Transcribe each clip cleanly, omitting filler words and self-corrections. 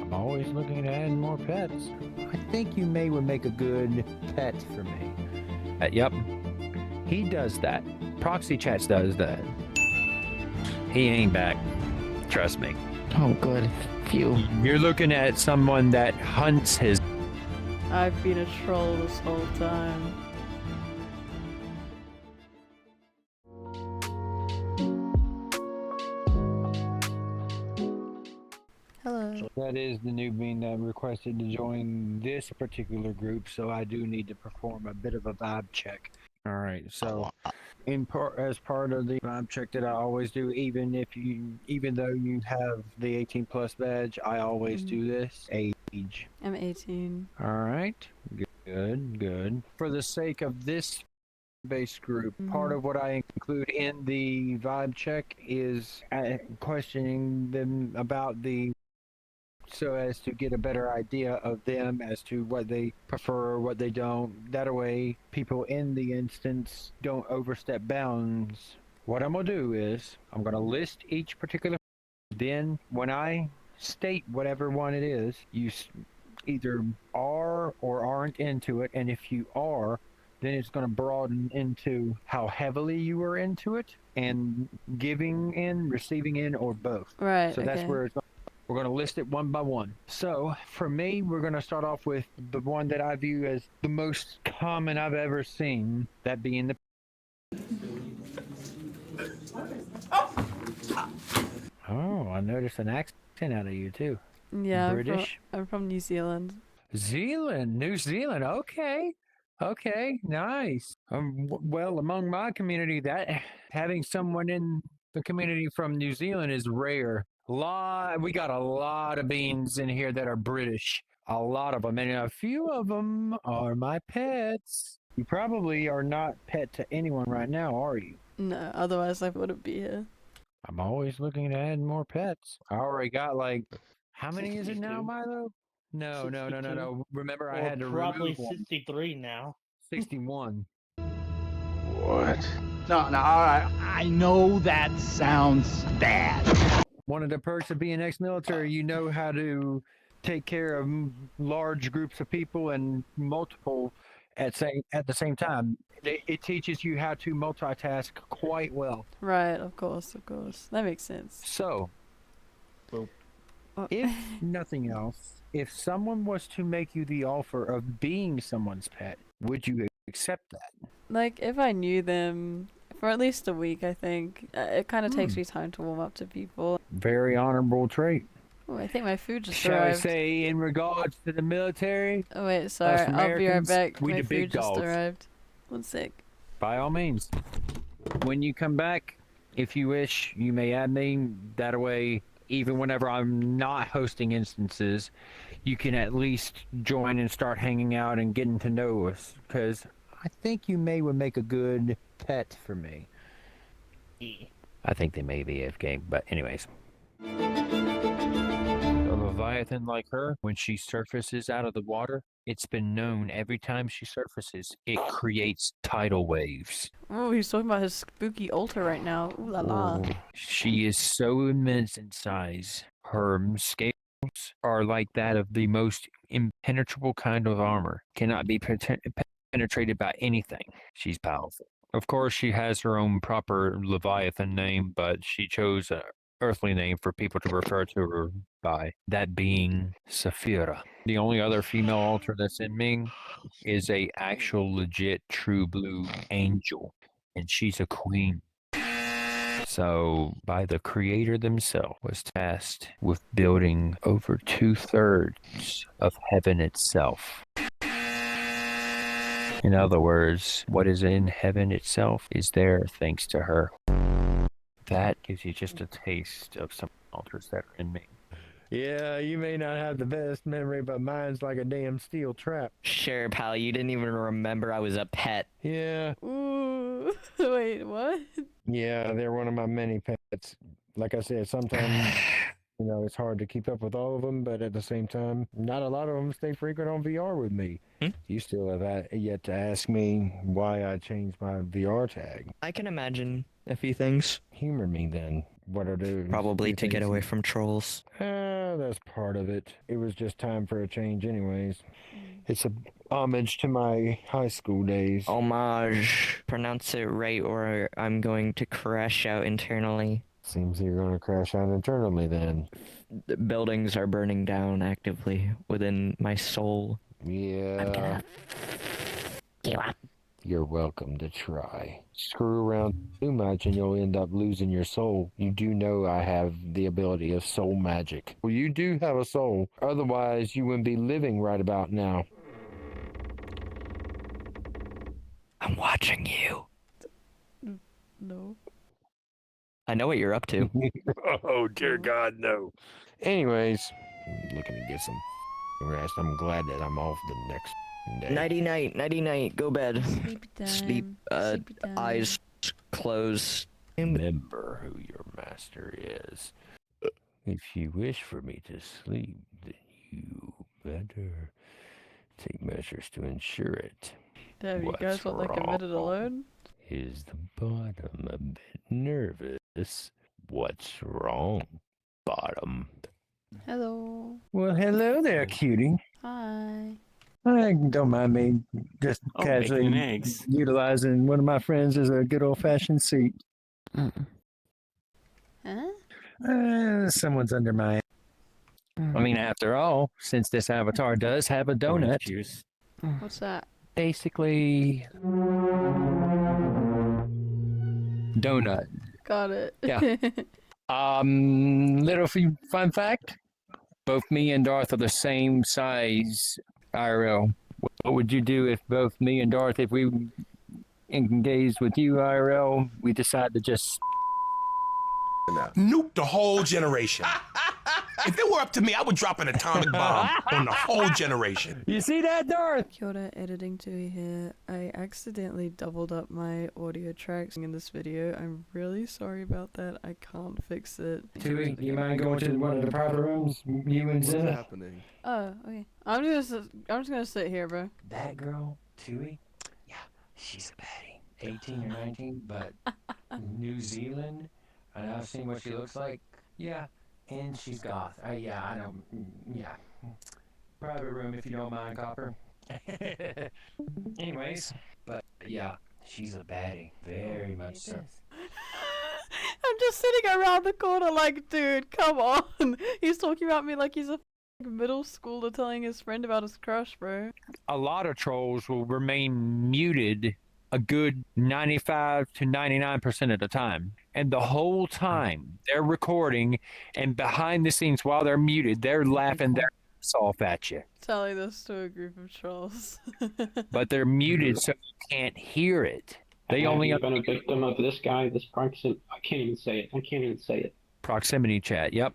I'm always looking to add more pets. I think you would make a good pet for me. Yep. He does that. ProximityChat does that. He ain't back. Trust me. Oh, good. Phew. You're looking at someone that hunts his... I've been a troll this whole time. Hello. That is the new being that requested to join this particular group, so I do need to perform a bit of a vibe check. All right, so as part of the vibe check that I always do, even though you have the 18 plus badge, I always do this. Age. I'm 18. All right, good. For the sake of this base group, part of what I include in the vibe check is questioning them about so as to get a better idea of them as to what they prefer, what they don't. That way, people in the instance don't overstep bounds. What I'm going to do is, I'm going to list each particular. Then, when I state whatever one it is, you either are or aren't into it. And if you are, then it's going to broaden into how heavily you are into it, and giving in, receiving in, or both. Right, So that's where it's going. We're going to list it one by one. So, for me, we're going to start off with the one that I view as the most common I've ever seen, that being the... Oh, I noticed an accent out of you, too. Yeah, British? I'm from New Zealand. New Zealand, okay. Okay, nice. Well, among my community, that having someone in the community from New Zealand is rare. We got a lot of beans in here that are British. A lot of them, and a few of them are my pets. You probably are not pet to anyone right now, are you? No, otherwise I wouldn't be here. I'm always looking to add more pets. I already got how many is it now, Milo? No. Remember, I had to probably remove one. 63 now. 61. What? No, I know that sounds bad. One of the perks of being ex-military, you know how to take care of large groups of people and multiple at the same time. It teaches you how to multitask quite well. Right, of course. That makes sense. So, if nothing else, if someone was to make you the offer of being someone's pet, would you accept that? Like, if I knew them for at least a week, I think. It kind of takes me time to warm up to people. Very honorable trait. Oh, I think my food just Shall arrived. I say, in regards to the military? Oh, wait, sorry. I'll be right back. We My the big food just dogs. arrived. 1 sec. By all means. When you come back, if you wish, you may add me. That way, even whenever I'm not hosting instances, you can at least join and start hanging out and getting to know us. Because I think you would make a good pet for me. I think they may be AFK, but anyways. A Leviathan like her, when she surfaces out of the water, it's been known every time she surfaces, it creates tidal waves. Oh, he's talking about his spooky altar right now. Ooh la la. She is so immense in size. Her scales are like that of the most impenetrable kind of armor. Cannot be penetrated by anything. She's powerful. Of course, she has her own proper Leviathan name, but she chose an earthly name for people to refer to her by, that being Saphira. The only other female altar that's in Ming is a actual legit true blue angel, and she's a queen. So, by the creator themselves, was tasked with building over 2/3 of heaven itself. In other words, what is in heaven itself is there thanks to her. That gives you just a taste of some altars that are in me. Yeah, you may not have the best memory, but mine's like a damn steel trap. Sure, pal, you didn't even remember I was a pet. Yeah. Ooh. Wait, what? Yeah, they're one of my many pets. Like I said, sometimes, it's hard to keep up with all of them, but at the same time, not a lot of them stay frequent on VR with me. You still have yet to ask me why I changed my VR tag. I can imagine a few things. Humor me then. What are those? Probably to get away from trolls. That's part of it. It was just time for a change anyways. It's a homage to my high school days. Homage. Pronounce it right or I'm going to crash out internally. Seems you're going to crash out internally then. The buildings are burning down actively within my soul. Yeah. I'm gonna give up. You're welcome to try. Screw around too much and you'll end up losing your soul. You do know I have the ability of soul magic. Well, you do have a soul. Otherwise, you wouldn't be living right about now. I'm watching you. No. I know what you're up to. Oh, dear God, no. Anyways, I'm looking to get some rest. I'm glad that I'm off the next day. Nighty-night, nighty-night, go bed. Sleepy time. Sleep, Sleepy time. eyes closed. Remember who your master is. If you wish for me to sleep, then you better take measures to ensure it. Damn, you guys want like a minute alone? Is the bottom a bit nervous? What's wrong, bottom? Hello. Well, hello there, cutie. Hi. Don't mind me just bacon and eggs. utilizing one of my friends as a good old-fashioned seat. Huh? Someone's under my... I mean, after all, since this avatar does have a donut, Juice. What's that? basically... donut. Got it. Yeah. Little fun fact. Both me and Darth are the same size IRL. What would you do if both me and Darth, if we engaged with you IRL, we decide to just... Nuke the whole generation. If it were up to me, I would drop an atomic bomb on the whole generation. You see that, Darth? Kia ora, editing Tui here. I accidentally doubled up my audio tracks in this video. I'm really sorry about that. I can't fix it. Tui, do you mind going to one of the private rooms? You and Zena? happening? Oh, okay. I'm just gonna sit here, bro. That girl, Tui? Yeah, she's a baddie. 18 or 19, but New Zealand, and I've seen what she looks like. Yeah, and she's goth. Yeah, I know. Yeah. Private room if you don't mind, Copper. Anyways, but yeah, she's a baddie. Very much so. I'm just sitting around the corner like, dude, come on. He's talking about me like he's a middle schooler telling his friend about his crush, bro. A lot of trolls will remain muted a good 95 to 99% of the time. And the whole time they're recording, and behind the scenes while they're muted, they're laughing their ass off at you. Telling this to a group of trolls. But they're muted so you can't hear it. They only Have you been a victim of this guy, this proximity. I can't even say it. Proximity chat, yep.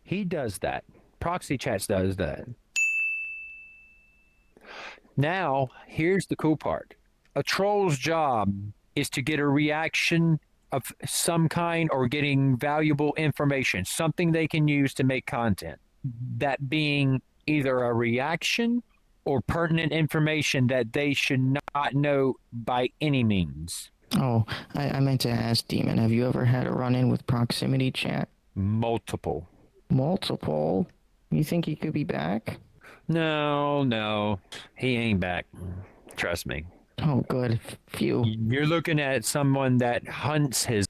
He does that. ProxyChat does that. Now, here's the cool part. A troll's job is to get a reaction of some kind or getting valuable information, something they can use to make content. That being either a reaction or pertinent information that they should not know by any means. Oh, I meant to ask, Demon, have you ever had a run-in with ProximityChat? Multiple. Multiple? You think he could be back? No, he ain't back. Trust me. Oh, good. Phew. You're looking at someone that hunts his...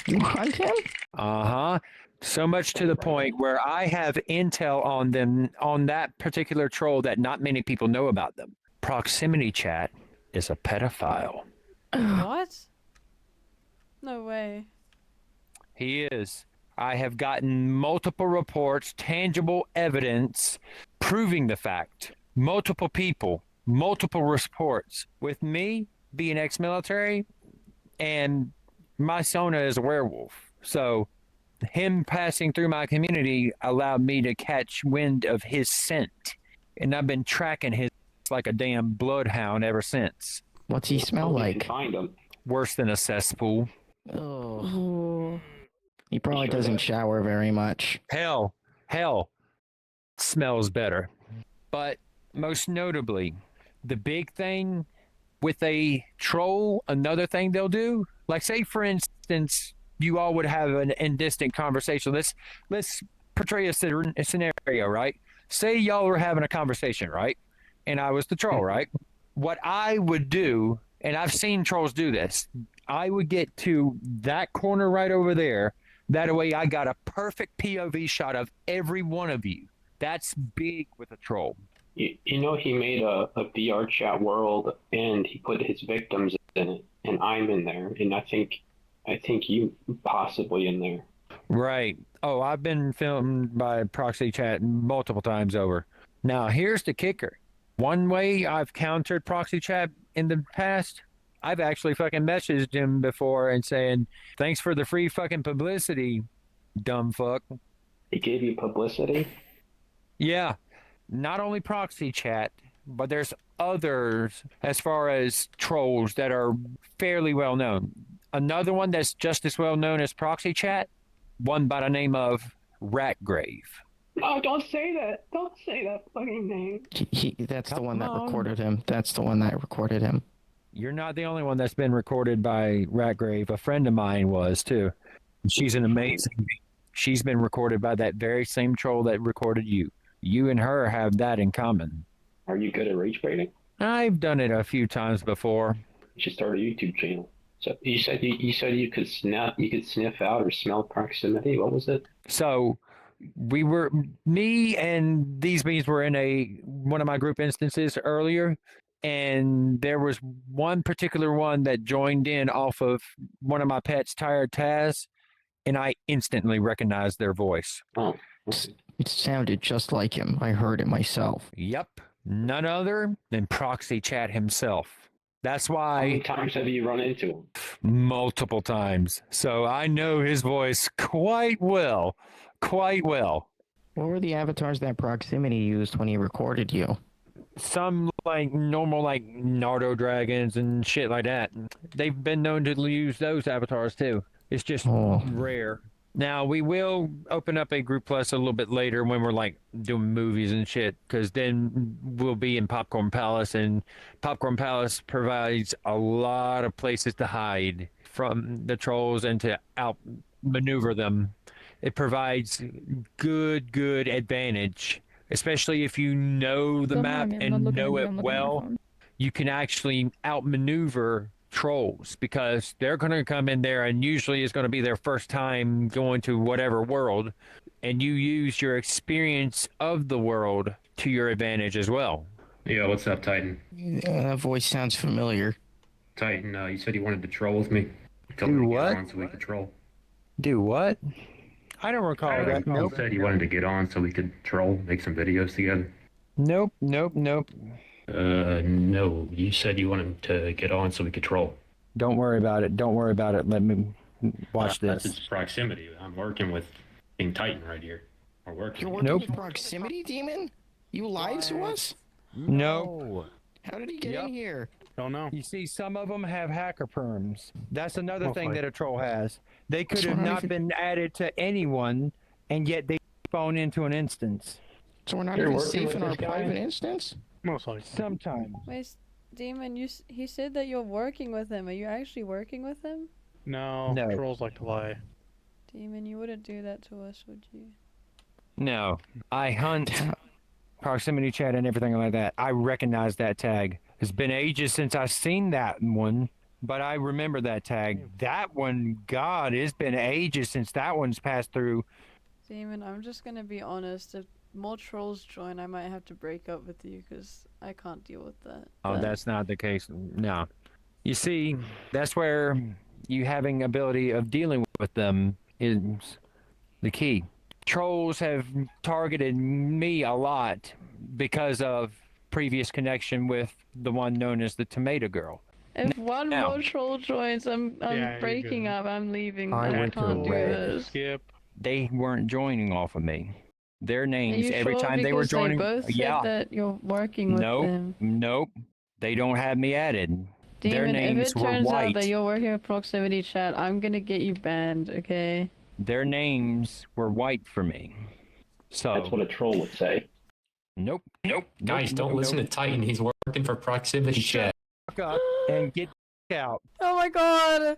You hunt him? Uh-huh. So much to the point where I have intel on them, on that particular troll, that not many people know about them. ProximityChat is a pedophile. What? No way. He is. I have gotten multiple reports, tangible evidence proving the fact. Multiple people, multiple reports. With me being ex-military, and my Sona is a werewolf. So him passing through my community allowed me to catch wind of his scent. And I've been tracking his like a damn bloodhound ever since. What's he smell like? Find him. Worse than a cesspool. Oh. Ooh. He probably doesn't shower very much. Hell, smells better. But most notably, the big thing with a troll, another thing they'll do, like say for instance, you all would have an indistant conversation. Let's portray a scenario, right? Say y'all were having a conversation, right? And I was the troll, right? What I would do, and I've seen trolls do this, I would get to that corner right over there. That way I got a perfect POV shot of every one of you. That's big with a troll. You know, he made a VR chat world and he put his victims in it, and I'm in there, and I think you possibly in there. Right. Oh, I've been filmed by ProxyChat multiple times over. Now, here's the kicker. One way I've countered ProxyChat in the past, I've actually fucking messaged him before and saying, thanks for the free fucking publicity, dumb fuck. He gave you publicity? Yeah. Not only ProxyChat, but there's others as far as trolls that are fairly well known. Another one that's just as well known as ProxyChat, one by the name of Ratgrave. Oh, don't say that. Don't say that fucking name. That's the one that Come on. recorded him. That's the one that recorded him. You're not the only one that's been recorded by Ratgrave. A friend of mine was too. She's an amazing. She's been recorded by that very same troll that recorded you. You and her have that in common. Are you good at rage baiting? I've done it a few times before. You should start a YouTube channel. So you said you could sniff out or smell proximity. What was it? So me and these bees were in one of my group instances earlier, and there was one particular one that joined in off of one of my pets, Tired Taz, and I instantly recognized their voice. Oh, It sounded just like him. I heard it myself. Yep, none other than ProxyChat himself. That's how many why times have you run into him? multiple times. So I know his voice quite well. Quite well. What were the avatars that Proximity used when he recorded you? Some like normal like Nardo dragons and shit like that. They've been known to use those avatars too. It's just rare. Now we will open up a group plus a little bit later when we're like doing movies and shit, because then we'll be in Popcorn Palace, and Popcorn Palace provides a lot of places to hide from the trolls and to outmaneuver them. It provides good advantage, especially if you know the map and know it well. You can actually outmaneuver trolls because they're going to come in there, and usually it's going to be their first time going to whatever world, and you use your experience of the world to your advantage as well. Yeah, what's up, Titan? That voice sounds familiar. Titan, you said you wanted to troll with me. Do what? On so we could troll. Do what? I don't recall that. You Nope. said you wanted to get on so we could troll, make some videos together. Nope. No, you said you wanted to get on so we could troll. Don't worry about it. Let me watch That's this. its proximity. I'm working with King Titan right here. We're working. You're working Nope. with Proximity, Demon? You lied to us? No. How did he get in here? Don't know. You see, some of them have hacker perms. That's another Most thing likely. that a troll has. They could That's have what I not even- been added to anyone, and yet they spawn into an instance. So we're not You're even working safe with in our this guy? private instance? Most likely. Sometimes. Wait, Demon, he said that you're working with him. Are you actually working with him? No, No. trolls like to lie. Demon, you wouldn't do that to us, would you? No. I hunt proximity chat and everything like that. I recognize that tag. It's been ages since I've seen that one, but I remember that tag. That one, God, it's been ages since that one's passed through. Demon, I'm just gonna be honest. If more trolls join, I might have to break up with you because I can't deal with that. Oh, But- that's not the case. No. You see, that's where you having ability of dealing with them is the key. Trolls have targeted me a lot because of previous connection with the one known as the Tomato Girl. If one Now- more troll joins, I'm Yeah, you're breaking good. up. I'm leaving. I I went to can't do red. this. Skip. They weren't joining off of me. Their Are names you every sure? time they were Because joining. They both Yeah. said that you're working with Nope. them. Nope. They don't have me added. Their Demon, if names it were turns out white. that you're working with Proximity Chat, I'm gonna get you banned, okay? Their names were white for me. So That's what a troll would say. nope. Guys, don't listen to Titan. He's working for Proximity Chat. Fuck up and get out. Oh my god!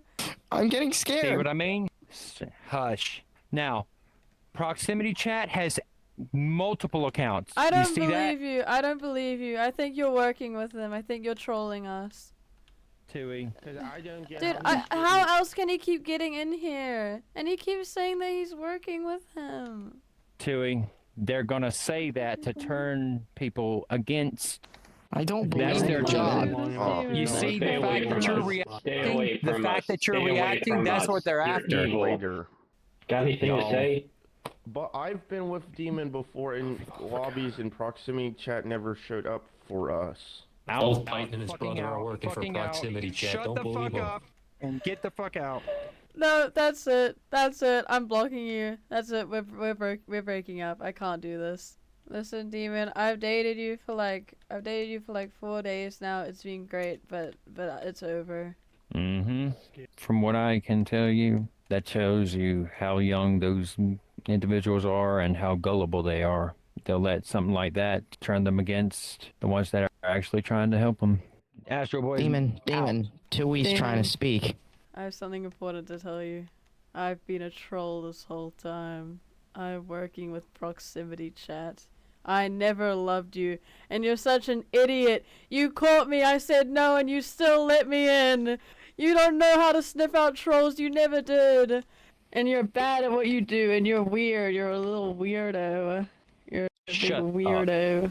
I'm getting See scared. what I mean? Hush. Now, Proximity Chat has multiple accounts. I You don't see that? believe you. I don't believe you. I think you're working with them. I think you're trolling us. Tui. Because I don't get Dude, how else can he keep getting in here? And he keeps saying that he's working with him. Tui. They're gonna say that to turn people against. I don't believe That's their it. job. Demon. You see Stay the away fact that from you're us. reacting. Stay away The from fact us. that you're Stay away reacting. from That's us. what they're You're after. evil. Later. Got anything to No. say? But I've been with Demon before in lobbies and Proximity Chat never showed up for us. Both Titan and his Fucking brother are out, working for fucking out. Proximity Chat. Shut Don't the believe fuck them. up and get the fuck out. No, that's it. That's it. I'm blocking you. That's it. We're breaking up. I can't do this. Listen, Demon, I've dated you for like 4 days now. It's been great, but it's over. Mm-hmm. From what I can tell you, that shows you how young those individuals are and how gullible they are. They'll let something like that turn them against the ones that are actually trying to help them. Astro Boy. Demon, Tui's trying Demon. to speak. I have something important to tell you. I've been a troll this whole time. I'm working with Proximity Chat. I never loved you, and you're such an idiot. You caught me, I said no, and you still let me in. You don't know how to sniff out trolls, you never did. And you're bad at what you do, and you're weird. You're a little weirdo. You're a big Shut up. weirdo.